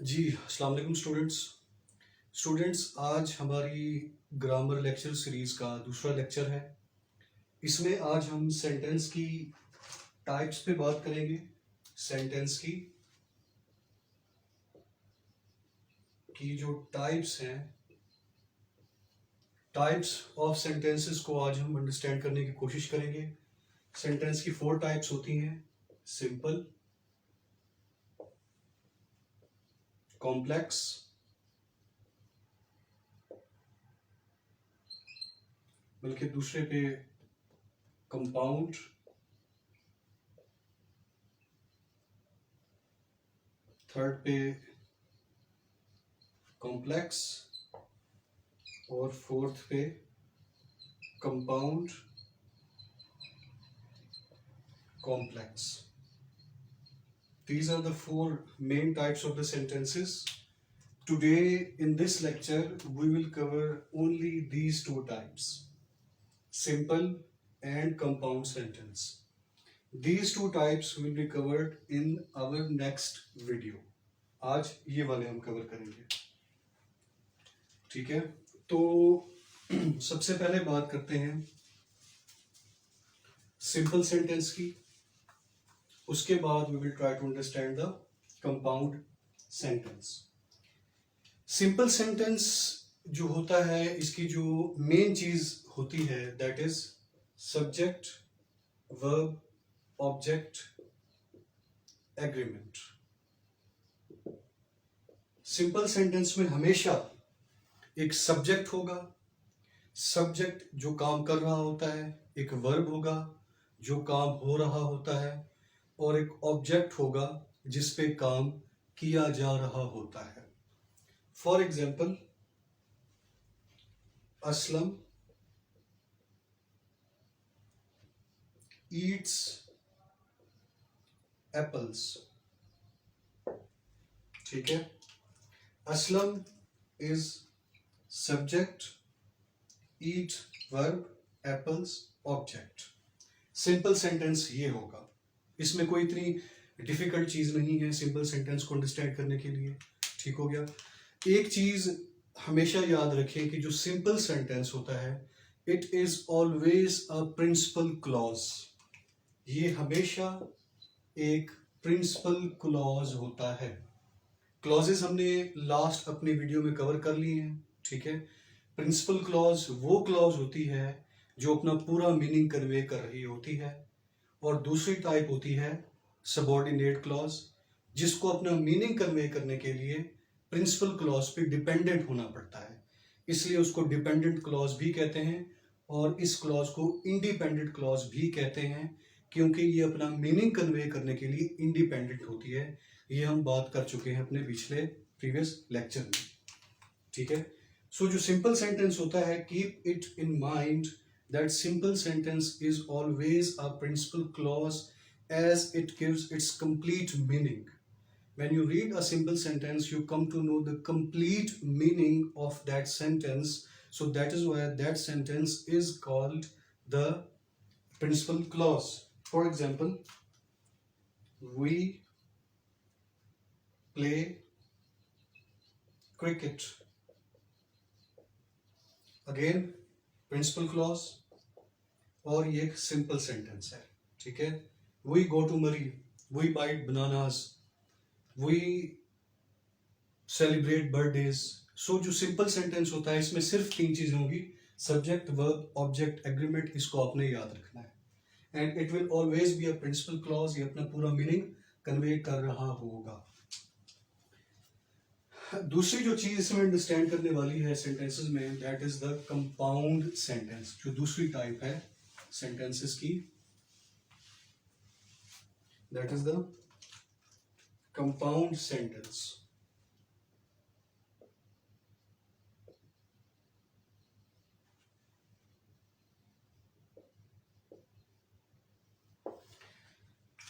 जी अस्सलाम वालेकुम स्टूडेंट्स आज हमारी ग्रामर लेक्चर सीरीज का दूसरा लेक्चर है। इसमें आज हम सेंटेंस की टाइप्स पे बात करेंगे। सेंटेंस की जो टाइप्स हैं, टाइप्स ऑफ सेंटेंसेस को आज हम अंडरस्टैंड करने की कोशिश करेंगे। सेंटेंस की 4 टाइप्स होती हैं: सिंपल, कॉम्प्लेक्स, बल्कि दूसरे पे कंपाउंड, थर्ड पे कॉम्प्लेक्स और फोर्थ पे compound complex. These are the 4 main types of the sentences. Today in this lecture we will cover only these 2 types, simple and compound sentence. These 2 types will be covered in our next video. आज ये वाले हम cover करेंगे, ठीक है। तो सबसे पहले बात करते हैं सिंपल सेंटेंस की, उसके बाद we will try to understand the compound sentence. Simple sentence जो होता है, इसकी जो मेन चीज होती है that is subject, verb, object, agreement. सिंपल सेंटेंस में हमेशा एक सब्जेक्ट होगा, सब्जेक्ट जो काम कर रहा होता है, एक वर्ब होगा जो काम हो रहा होता है, और एक ऑब्जेक्ट होगा जिस पे काम किया जा रहा होता है। For example, Aslam Yeats apples, ठीक है। Aslam is subject, eat verb, apples object. Simple sentence ये होगा, इसमें कोई इतनी डिफिकल्ट चीज नहीं है सिंपल सेंटेंस को अंडरस्टैंड करने के लिए, ठीक हो गया। एक चीज हमेशा याद रखें कि जो सिंपल सेंटेंस होता है it is always a principal clause. ये हमेशा एक प्रिंसिपल क्लॉज होता है। क्लॉजेस हमने लास्ट अपने वीडियो में कवर कर लिए हैं, ठीक है। प्रिंसिपल क्लॉज वो क्लॉज होती है जो अपना पूरा मीनिंग कन्वे कर रही होती है, और दूसरी टाइप होती है सबऑर्डिनेट क्लॉज, जिसको अपना मीनिंग कन्वे करने के लिए प्रिंसिपल क्लॉज पे डिपेंडेंट होना पड़ता है, इसलिए उसको डिपेंडेंट क्लॉज भी कहते हैं, और इस क्लॉज को इंडिपेंडेंट क्लॉज भी कहते हैं, क्योंकि ये अपना मीनिंग कन्वे करने के लिए इंडिपेंडेंट होती है। ये हम बात कर चुके हैं अपने पिछले प्रीवियस लेक्चर में, ठीक है। सो जो सिंपल सेंटेंस होता है, keep it in mind that simple sentence is always a principal clause as it gives its complete meaning. When you read a simple sentence, you come to know the complete meaning of that sentence. So that is why that sentence is called the principal clause. For example, we play cricket. Again, principal clause, और ये एक simple sentence है, ठीक है। We go to Murree, we bite bananas, we celebrate birthdays. So जो simple sentence होता है इसमें सिर्फ 3 चीजें होंगी: सब्जेक्ट, वर्ब, ऑब्जेक्ट, एग्रीमेंट। इसको आपने याद रखना है, and it will always be a principal clause. ये अपना पूरा मीनिंग कन्वे कर रहा होगा। दूसरी जो चीज इसमें अंडरस्टैंड करने वाली है सेंटेंसेस में, that is the compound sentence. जो दूसरी टाइप है सेंटेंसेस की, that is the compound sentence.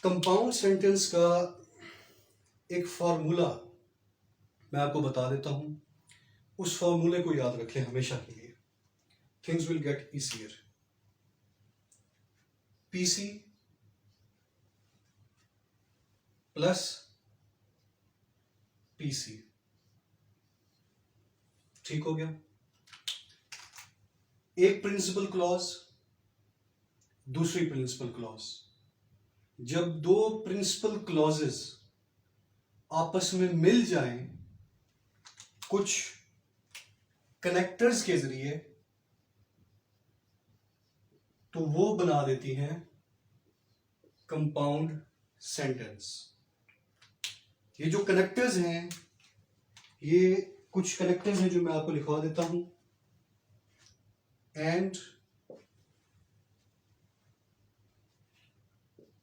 Compound sentence का एक फॉर्मूला मैं आपको बता देता हूं, उस फॉर्मूले को याद रख लें हमेशा के लिए, things will get easier. PC plus PC ठीक हो गया। एक प्रिंसिपल क्लॉज, दूसरी प्रिंसिपल क्लॉज। जब दो प्रिंसिपल क्लॉजेस आपस में मिल जाएं कुछ कनेक्टर्स के जरिए, तो वो बना देती हैं कंपाउंड सेंटेंस। ये जो कनेक्टर्स हैं, ये कुछ कनेक्टर्स हैं जो मैं आपको लिखवा देता हूं। एंड,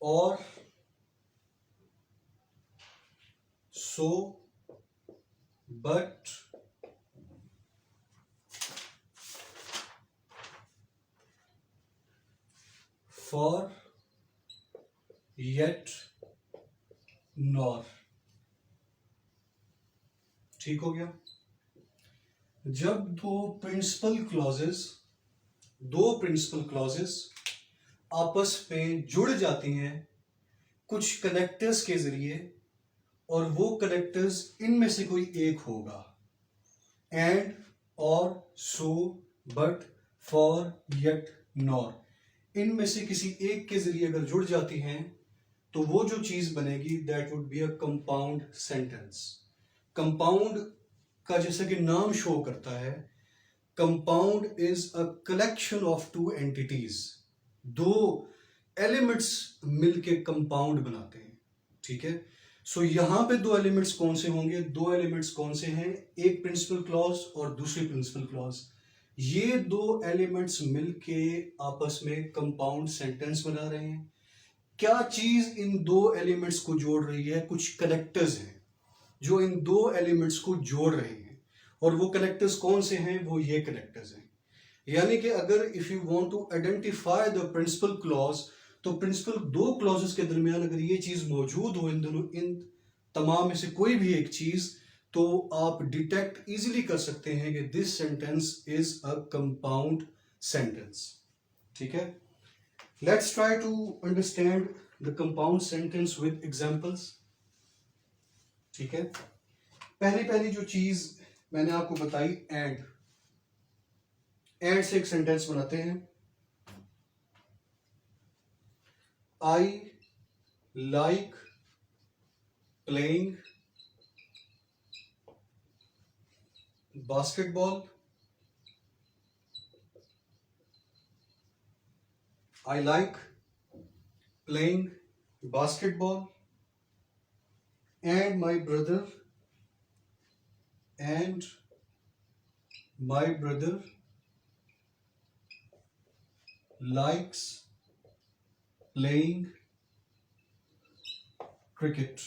और, सो, बट, फॉर, येट, नॉर। ठीक हो गया। जब दो प्रिंसिपल क्लॉजेस आपस में जुड़ जाती हैं कुछ कनेक्टर्स के जरिए, और वो कनेक्टर्स इनमें से कोई एक होगा। एंड, और, सो, बट, फॉर, येट, नॉर, इनमें से किसी एक के जरिए अगर जुड़ जाती हैं तो वो जो चीज बनेगी that would be a compound sentence. Compound का जैसा कि नाम शो करता है, compound is a collection of two entities. दो एलिमेंट्स मिलके कंपाउंड बनाते हैं। ठीक है। सो यहां पे दो एलिमेंट्स कौन से होंगे? दो एलिमेंट्स कौन से हैं? एक प्रिंसिपल क्लॉज और दूसरी प्रिंसिपल क्लॉज। ये दो एलिमेंट्स मिलके आपस में कंपाउंड सेंटेंस बना रहे हैं। क्या चीज इन दो एलिमेंट्स को जोड़ रही है? कुछ कनेक्टर्स हैं जो इन दो एलिमेंट्स को जोड़ रहे हैं, और वो कनेक्टर्स कौन से हैं? वो ये कनेक्टर्स हैं। यानी कि अगर if you want to identify the principal clause, तो प्रिंसिपल दो क्लॉजेस के दरमियान अगर ये चीज मौजूद हो, इन तमाम में से कोई भी एक चीज, तो आप डिटेक्ट इजीली कर सकते हैं कि this sentence is a compound sentence. ठीक है। Let's try to understand the compound sentence with examples. ठीक है। पहली जो चीज मैंने आपको बताई, एंड से एक सेंटेंस बनाते हैं। आई like playing basketball. I like playing basketball and my brother likes playing cricket।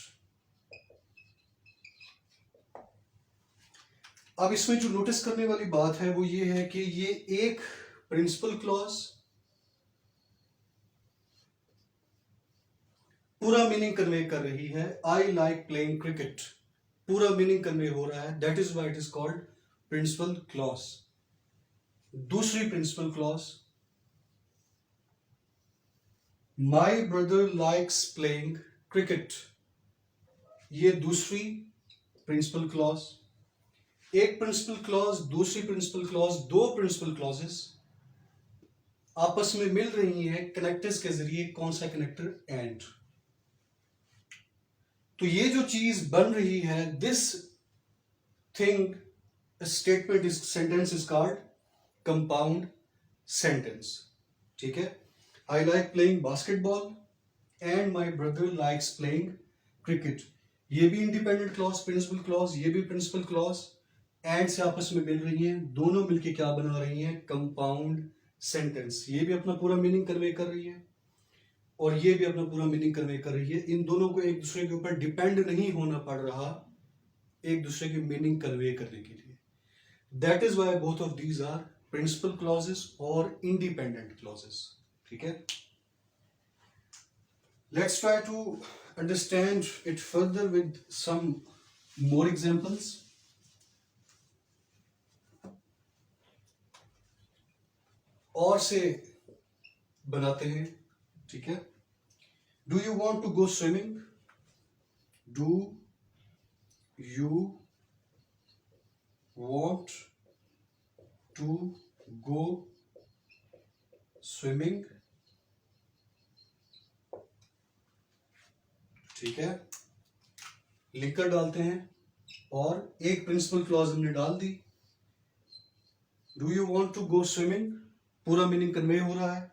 अब इसमें जो नोटिस करने वाली बात है वो ये है कि ये एक प्रिंसिपल क्लॉज पूरा मीनिंग कन्वे कर रही है। आई लाइक प्लेइंग क्रिकेट पूरा मीनिंग कन्वे हो रहा है, that is why it is called principal clause. दूसरी principal clause, my brother likes playing cricket, ये दूसरी प्रिंसिपल क्लॉज। एक प्रिंसिपल क्लॉज, दूसरी प्रिंसिपल क्लॉज, दो प्रिंसिपल क्लॉजेस आपस में मिल रही हैं कनेक्टर्स के जरिए। कौन सा कनेक्टर? एंड। तो ये जो चीज बन रही है, this thing statement is sentence is called compound sentence. ठीक है। I like playing basketball and my brother likes playing cricket, ये भी इंडिपेंडेंट क्लॉज प्रिंसिपल क्लॉज, ये भी प्रिंसिपल क्लॉज एंड से आपस में मिल रही हैं, दोनों मिलके क्या बना रही हैं? Compound sentence. ये भी अपना पूरा मीनिंग कन्वे कर रही है और ये भी अपना पूरा मीनिंग कन्वे कर रही है। इन दोनों को एक दूसरे के ऊपर डिपेंड नहीं होना पड़ रहा एक दूसरे की मीनिंग कन्वे करने के लिए। That is why both of these are principal clauses और इंडिपेंडेंट क्लॉजेस। ठीक है। Let's try to understand it further with some more examples. और से बनाते हैं। ठीक है। Do you want to go swimming? Do you want to go swimming, ठीक है, लिखकर डालते हैं और एक प्रिंसिपल क्लॉज हमने डाल दी। Do you want to go swimming, पूरा मीनिंग कन्वे हो रहा है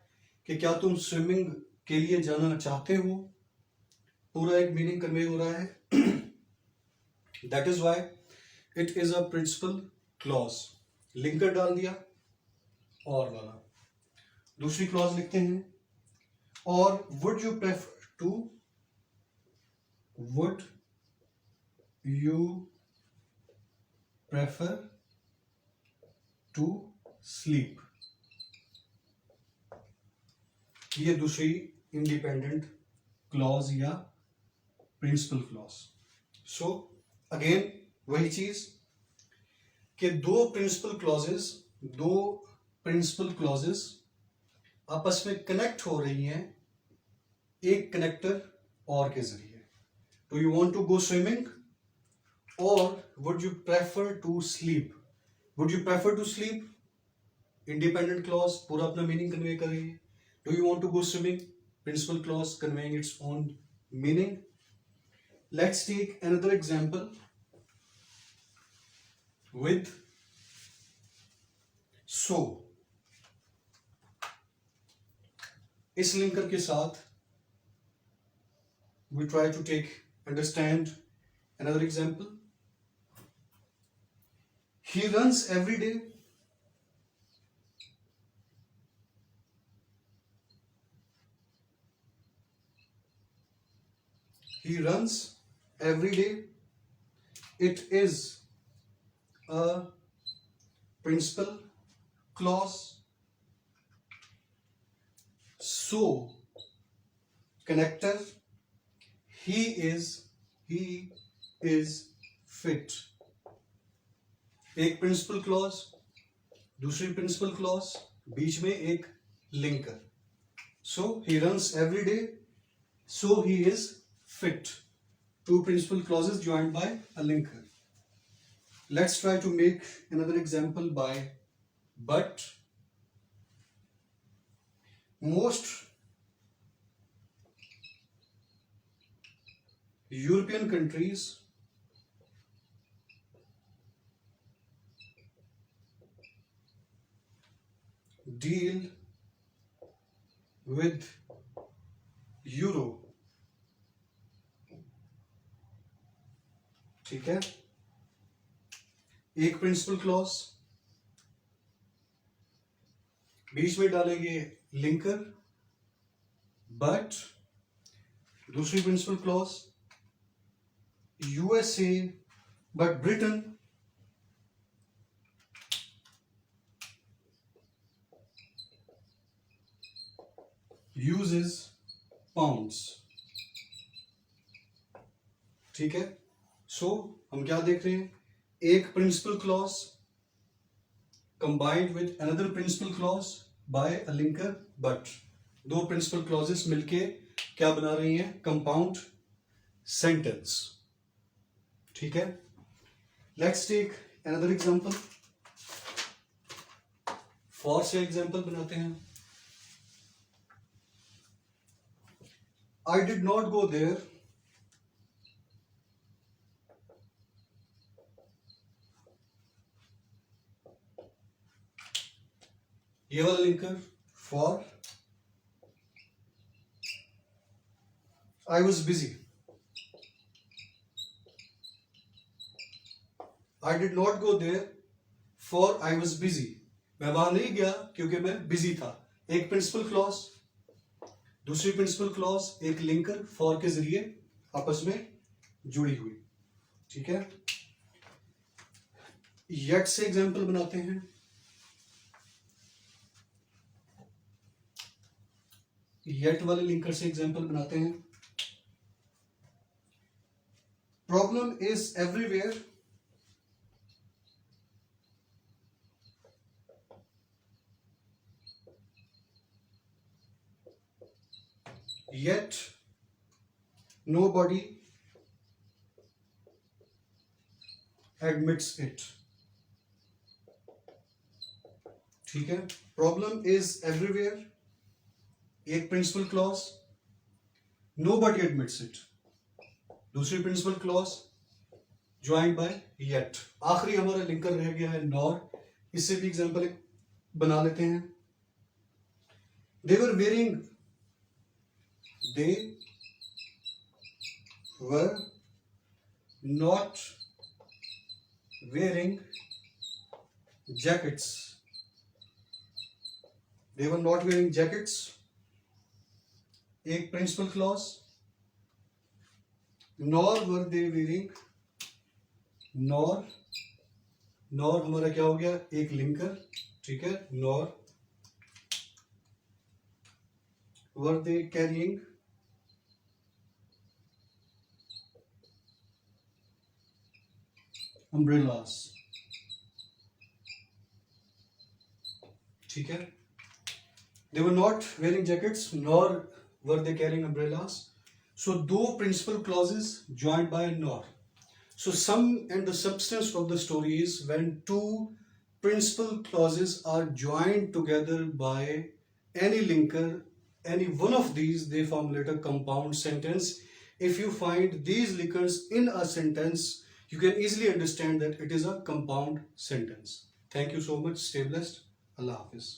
कि क्या तुम स्विमिंग के लिए जाना चाहते हो, पूरा एक मीनिंग कन्वे हो रहा है। That is why it is a principal clause. Linker डाल दिया और वाला। दूसरी क्लॉज लिखते हैं, और would you prefer to, would you prefer to sleep, ये दूसरी इंडिपेंडेंट क्लॉज या प्रिंसिपल क्लॉज। सो अगेन वही चीज कि दो प्रिंसिपल क्लॉजेस आपस में कनेक्ट हो रही हैं एक कनेक्टर और के जरिए। Do you want to go swimming और would you prefer to sleep. Would you prefer to sleep, independent clause पूरा अपना मीनिंग कन्वे कर रही है। Do you want to go swimming, principal clause conveying its own meaning. Let's take another example with so। इस linker के साथ we try to understand another example। he runs every day, he runs every day, it is a principal clause। so connector, he is fit, एक principal clause दूसरी principal clause बीच में एक linker. So he runs every day, so he is fit, two principal clauses joined by a linker. Let's try to make another example by but। Most European countries deal with euro, ठीक है, एक principal clause बीच में डालेंगे linker, but दूसरी principal clause USA but Britain uses pounds, ठीक है। सो हम क्या देख रहे हैं, एक principal clause combined with another principal clause by a linker but, दो प्रिंसिपल क्लॉजेस मिलके क्या बना रही हैं, कंपाउंड सेंटेंस, ठीक है। Let's take another example, for से एग्जांपल बनाते हैं। I did not go there, ये वाला linker for, I was busy, I did not go there for I was busy, मैं वहां नहीं गया क्योंकि मैं बिजी था। एक प्रिंसिपल क्लॉज दूसरी प्रिंसिपल क्लॉज एक लिंकर फॉर के जरिए आपस में जुड़ी हुई, ठीक है। येट से एग्जांपल बनाते हैं। येट वाले लिंकर से एग्जांपल बनाते हैं। Problem is everywhere, yet nobody admits it। ठीक है, प्रॉब्लम इज एवरीवेयर, एक principal clause, nobody admits it, दूसरी principal clause joined by yet, आखिरी हमारा लिंकर रह गया है नॉर, इससे भी एग्जांपल एक बना लेते हैं। They were not wearing jackets, they were not wearing jackets, एक principal clause, nor were they wearing, nor हमारा क्या हो गया, एक लिंकर, ठीक है, nor were they carrying umbrellas, ठीक है, they were not wearing jackets nor were they carrying umbrellas, so दो principal clauses joined by a nor, so sum and the substance of the story is when two principal clauses are joined together by any linker, any one of these, they formulate a compound sentence. If you find these linkers in a sentence, you can easily understand that it is a compound sentence. Thank you so much. Stay blessed. Allah Hafiz.